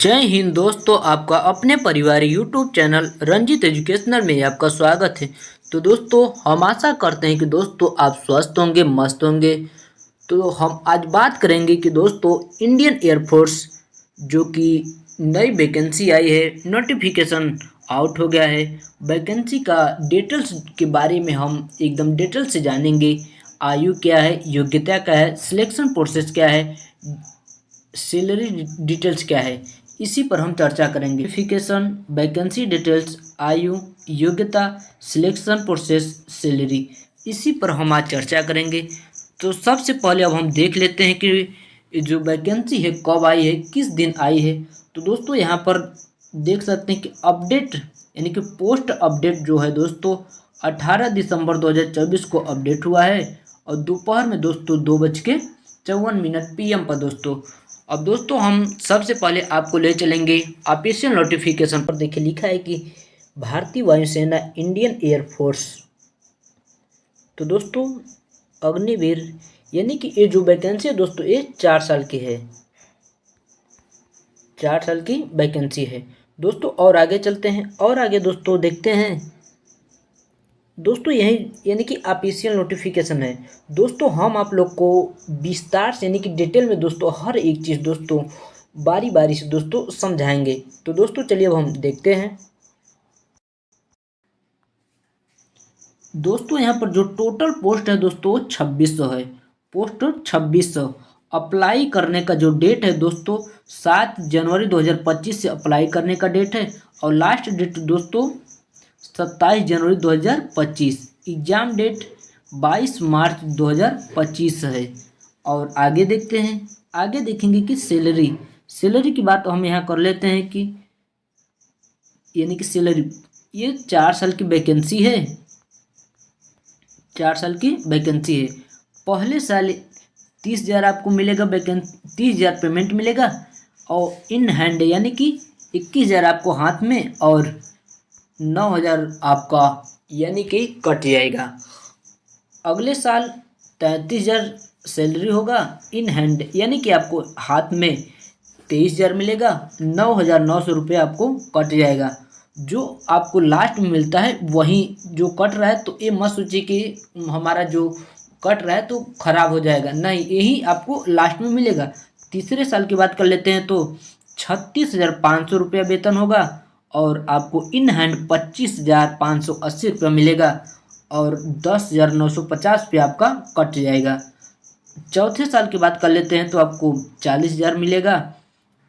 जय हिंद दोस्तों, आपका अपने परिवार यूट्यूब चैनल रंजित एजुकेशनल में आपका स्वागत है। तो दोस्तों, हम आशा करते हैं कि दोस्तों आप स्वस्थ होंगे, मस्त होंगे। तो हम आज बात करेंगे कि दोस्तों इंडियन एयरफोर्स जो कि नई वैकेंसी आई है, नोटिफिकेशन आउट हो गया है। वैकेंसी का डिटेल्स के बारे में हम एकदम डिटेल से जानेंगे। आयु क्या है, योग्यता क्या है, सिलेक्शन प्रोसेस क्या है, सैलरी डिटेल्स क्या है, इसी पर हम चर्चा करेंगे। नोटिफिकेशन, वैकेंसी डिटेल्स, आयु, योग्यता, सिलेक्शन प्रोसेस, सैलरी, इसी पर हम आज चर्चा करेंगे। तो सबसे पहले अब हम देख लेते हैं कि जो वैकेंसी है कब आई है, किस दिन आई है। तो दोस्तों यहाँ पर देख सकते हैं कि अपडेट यानी कि पोस्ट अपडेट जो है दोस्तों 18 दिसंबर 2024 को अपडेट हुआ है और दोपहर में दोस्तों 2:54 PM पर दोस्तों। अब दोस्तों हम सबसे पहले आपको ले चलेंगे ऑफिशियल नोटिफिकेशन पर। देखिए लिखा है कि भारतीय वायुसेना इंडियन एयरफोर्स। तो दोस्तों अग्निवीर यानी कि ये जो वैकेंसी है दोस्तों ये 4 साल की है, 4 साल की वैकेंसी है दोस्तों। और आगे चलते हैं और आगे दोस्तों देखते हैं दोस्तों, यही यानी कि ऑफिशियल नोटिफिकेशन है दोस्तों। हम आप लोग को विस्तार से यानी कि डिटेल में दोस्तों हर एक चीज़ दोस्तों बारी बारी से दोस्तों समझाएंगे। तो दोस्तों चलिए अब हम देखते हैं। दोस्तों यहाँ पर जो टोटल पोस्ट है दोस्तों 2600 है, पोस्ट 2600। अप्लाई करने का जो डेट है दोस्तों 7 जनवरी 2025 से अप्लाई करने का डेट है और लास्ट डेट दोस्तों 27 जनवरी 2025। एग्ज़ाम डेट 22 मार्च 2025 है। और आगे देखते हैं, आगे देखेंगे कि सैलरी की बात हम यहाँ कर लेते हैं कि यानी कि सैलरी ये 4 साल की वैकेंसी है, 4 साल की वैकेंसी है। पहले साल 30,000 आपको मिलेगा, 30,000 पेमेंट मिलेगा और इन हैंड यानी कि 21,000 आपको हाथ में और 9,000 आपका यानी कि कट जाएगा। अगले साल 33,000 सैलरी होगा इन हैंड यानी कि आपको हाथ में 23,000 मिलेगा, 9,900 रुपये आपको कट जाएगा। जो आपको लास्ट में मिलता है वही जो कट रहा है, तो ये मत सोचिए कि हमारा जो कट रहा है तो खराब हो जाएगा, नहीं, यही आपको लास्ट में मिलेगा। तीसरे साल की बात कर लेते हैं तो 36,500 रुपया वेतन होगा और आपको इन हैंड 25,580 रुपया मिलेगा और 10,950 रुपया आपका कट जाएगा। चौथे साल की बात कर लेते हैं तो आपको 40,000 मिलेगा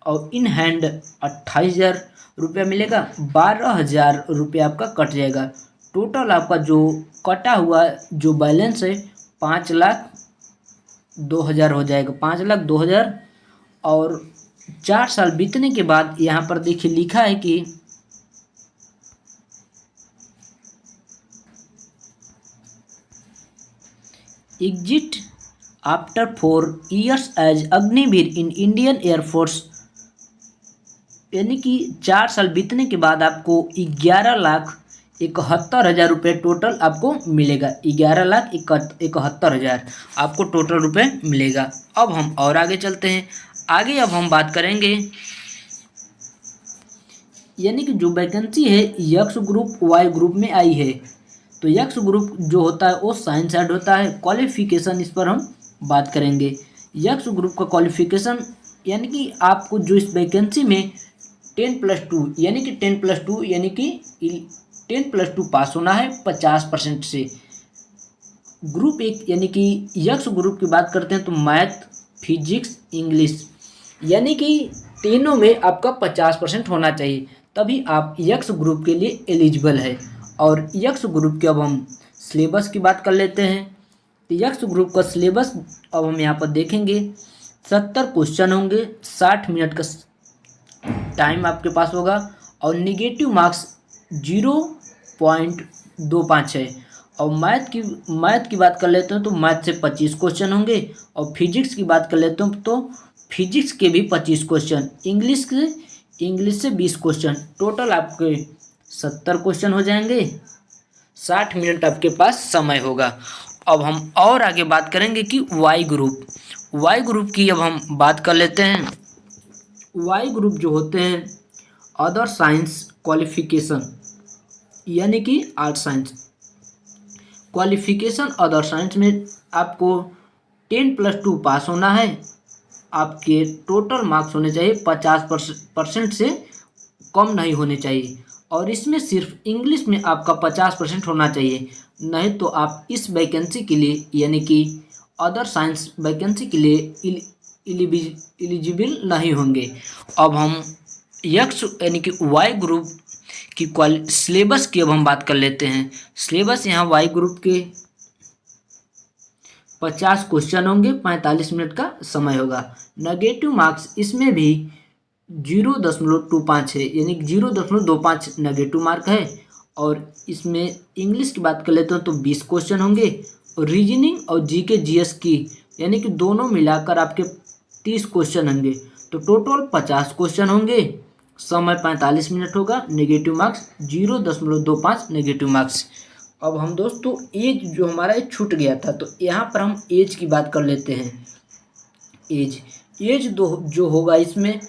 और इन हैंड 28,000 रुपया मिलेगा, 12,000 रुपया आपका कट जाएगा। टोटल आपका जो कटा हुआ जो बैलेंस है 5,02,000 हो जाएगा, 5,02,000। और 4 साल बीतने के बाद यहाँ पर देखिए लिखा है कि exit after 4 years as Agniveer in Indian air force, यानी कि 4 साल बीतने के बाद आपको 11,71,000 रुपये टोटल आपको मिलेगा, 11,71,000 आपको टोटल रुपये मिलेगा। अब हम और आगे चलते हैं। आगे अब हम बात करेंगे यानी कि जो वैकेंसी है यक्स ग्रुप वाई ग्रुप में आई है। तो यक्स ग्रुप जो होता है वो साइंस साइड होता है। क्वालिफिकेशन इस पर हम बात करेंगे। यक्स ग्रुप का क्वालिफिकेशन यानी कि आपको जो इस वैकेंसी में 10+2 यानी कि 10+2 यानी कि 10+2 पास होना है 50% से। ग्रुप एक यानी कि यक्स ग्रुप की बात करते हैं तो मैथ, फिजिक्स, इंग्लिश यानी कि तीनों में आपका 50% होना चाहिए, तभी आप यक्स ग्रुप के लिए एलिजिबल है। और यक्स ग्रुप के अब हम सिलेबस की बात कर लेते हैं। तो यक्स ग्रुप का सिलेबस अब हम यहाँ पर देखेंगे। 70 क्वेश्चन होंगे, 60 मिनट का टाइम आपके पास होगा और निगेटिव मार्क्स 0.25 है। और मैथ की बात कर लेते हैं तो मैथ से 25 क्वेश्चन होंगे और फिजिक्स की बात कर लेते हैं तो फिजिक्स के भी 25 क्वेश्चन, इंग्लिश से 20 क्वेश्चन, टोटल आपके 70 क्वेश्चन हो जाएंगे। 60 मिनट आपके पास समय होगा। अब हम और आगे बात करेंगे कि वाई ग्रुप की अब हम बात कर लेते हैं। वाई ग्रुप जो होते हैं अदर साइंस क्वालिफिकेशन, यानी कि art science qualification. Other science में आपको 10+2 पास होना है, आपके टोटल मार्क्स होने चाहिए 50% से कम नहीं होने चाहिए, और इसमें सिर्फ इंग्लिश में आपका 50% होना चाहिए, नहीं तो आप इस वैकेंसी के लिए यानी कि अदर साइंस वैकेंसी के लिए एलिजिबल नहीं होंगे। अब हम यक्स यानी कि वाई ग्रुप की सिलेबस की अब हम बात कर लेते हैं। सिलेबस यहाँ वाई ग्रुप के 50 क्वेश्चन होंगे, 45 मिनट का समय होगा। नेगेटिव मार्क्स इसमें भी 0.25 है, यानी कि 0.25 नेगेटिव मार्क है। और इसमें इंग्लिश की बात कर लेते हैं तो 20 क्वेश्चन होंगे, और रीजनिंग और जीके जीएस की यानी कि दोनों मिलाकर आपके 30 क्वेश्चन होंगे, तो टोटल 50 क्वेश्चन होंगे। समय 45 मिनट होगा। Negative marks 0.25 negative marks. अब हम दोस्तों एज जो हमारा छूट गया था, तो यहाँ पर हम एज की बात कर लेते हैं। एज जो होगा इसमें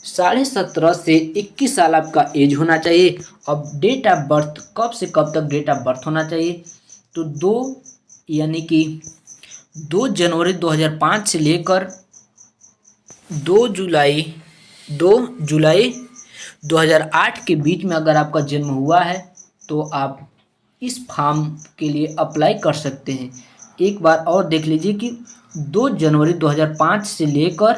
17.5 से 21 साल आपका एज होना चाहिए। अब डेट ऑफ बर्थ कब से कब तक डेट ऑफ बर्थ होना चाहिए, तो 2 जनवरी 2005 से लेकर 2 जुलाई 2008 के बीच में अगर आपका जन्म हुआ है तो आप इस फॉर्म के लिए अप्लाई कर सकते हैं। एक बार और देख लीजिए कि 2 जनवरी 2005 से लेकर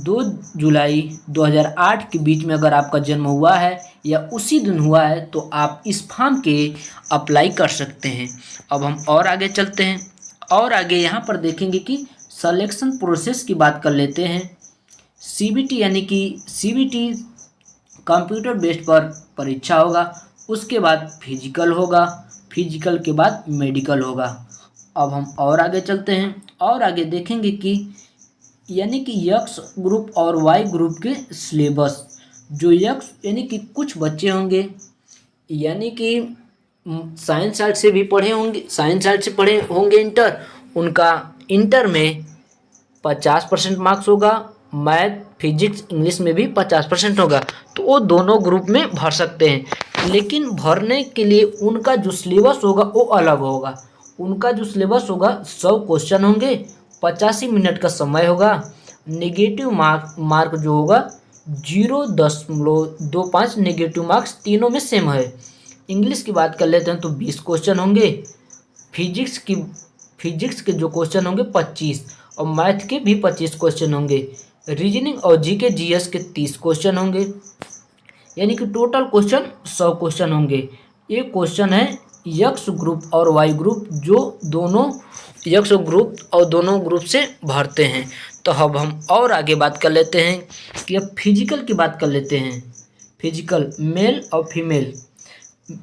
2 जुलाई 2008 के बीच में अगर आपका जन्म हुआ है या उसी दिन हुआ है तो आप इस फॉर्म के अप्लाई कर सकते हैं। अब हम और आगे चलते हैं, और आगे यहाँ पर देखेंगे कि सिलेक्शन प्रोसेस की बात कर लेते हैं। सीबीटी यानी कि सीबीटी कंप्यूटर बेस्ड पर परीक्षा होगा, उसके बाद फिजिकल होगा, फिजिकल के बाद मेडिकल होगा। अब हम और आगे चलते हैं, और आगे देखेंगे कि यानी कि यक्स ग्रुप और वाई ग्रुप के सिलेबस। जो यक्स यानी कि कुछ बच्चे होंगे यानी कि साइंस साइड से भी पढ़े होंगे, साइंस साइड से पढ़े होंगे इंटर, उनका इंटर में 50% मार्क्स होगा, मैथ फिजिक्स इंग्लिश में भी 50% होगा, तो वो दोनों ग्रुप में भर सकते हैं। लेकिन भरने के लिए उनका जो सिलेबस होगा वो अलग होगा। उनका जो सिलेबस होगा 100 क्वेश्चन होंगे, 85 मिनट का समय होगा। नेगेटिव मार्क जो होगा 0.25 नेगेटिव मार्क्स तीनों में सेम है। इंग्लिश की बात कर लेते हैं तो 20 क्वेश्चन होंगे, फिजिक्स के जो क्वेश्चन होंगे 25, और मैथ के भी 25 क्वेश्चन होंगे। रीजनिंग और जीके जीएस के 30 क्वेश्चन होंगे, यानी कि टोटल क्वेश्चन 100 क्वेश्चन होंगे। ये क्वेश्चन है यक्स ग्रुप और वाई ग्रुप, जो दोनों यक्स ग्रुप और दोनों ग्रुप से भरते हैं। तो अब हम और आगे बात कर लेते हैं कि अब फिजिकल की बात कर लेते हैं। फिजिकल मेल और फीमेल,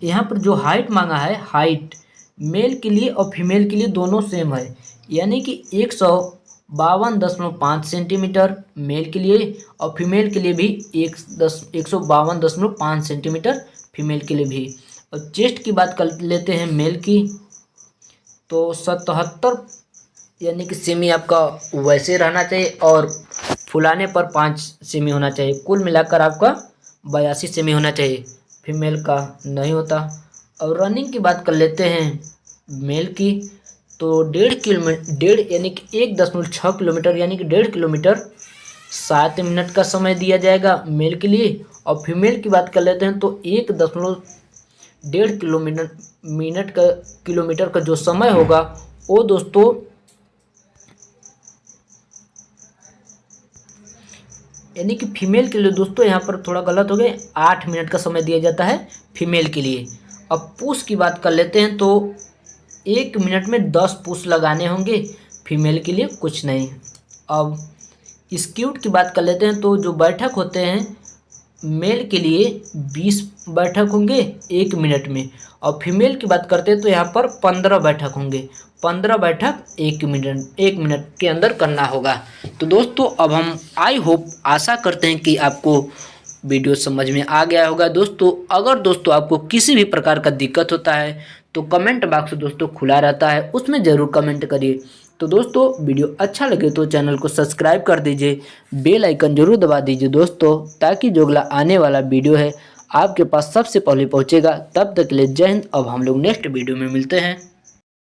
यहाँ पर जो हाइट मांगा है, हाइट मेल के लिए और फीमेल के लिए दोनों सेम है, यानी कि 152.5 सेंटीमीटर मेल के लिए, और फीमेल के लिए भी 152.5 सेंटीमीटर फीमेल के लिए भी। और चेस्ट की बात कर लेते हैं मेल की, तो 77 यानी कि सेमी आपका वैसे रहना चाहिए, और फुलाने पर 5 सेमी होना चाहिए। कुल मिलाकर आपका 82 सेमी होना चाहिए, फीमेल का नहीं होता। और रनिंग की बात कर लेते हैं मेल की, तो 1.5 यानी कि 1.6 किलोमीटर यानी कि 1.5 किलोमीटर 7 मिनट का समय दिया जाएगा मेल के लिए। और फीमेल की बात कर लेते हैं तो 1.5 किलोमीटर का जो समय होगा वो दोस्तों यानी कि फीमेल के लिए दोस्तों यहाँ पर थोड़ा गलत हो गया, 8 मिनट का समय दिया जाता है फीमेल के लिए। अब पुश की बात कर लेते हैं तो 1 मिनट में 10 पुश लगाने होंगे, फीमेल के लिए कुछ नहीं। अब स्क्यूट की बात कर लेते हैं तो जो बैठक होते हैं मेल के लिए 20 बैठक होंगे 1 मिनट में, और फीमेल की बात करते हैं तो यहाँ पर 15 बैठक होंगे, 15 बैठक 1 मिनट के अंदर करना होगा। तो दोस्तों अब हम आशा करते हैं कि आपको वीडियो समझ में आ गया होगा। दोस्तों अगर दोस्तों आपको किसी भी प्रकार का दिक्कत होता है तो कमेंट बॉक्स दोस्तों खुला रहता है, उसमें ज़रूर कमेंट करिए। तो दोस्तों वीडियो अच्छा लगे तो चैनल को सब्सक्राइब कर दीजिए, बेल आइकन जरूर दबा दीजिए दोस्तों, ताकि जो अगला आने वाला वीडियो है आपके पास सबसे पहले पहुंचेगा। तब तक के लिए जय हिंद। अब हम लोग नेक्स्ट वीडियो में मिलते हैं।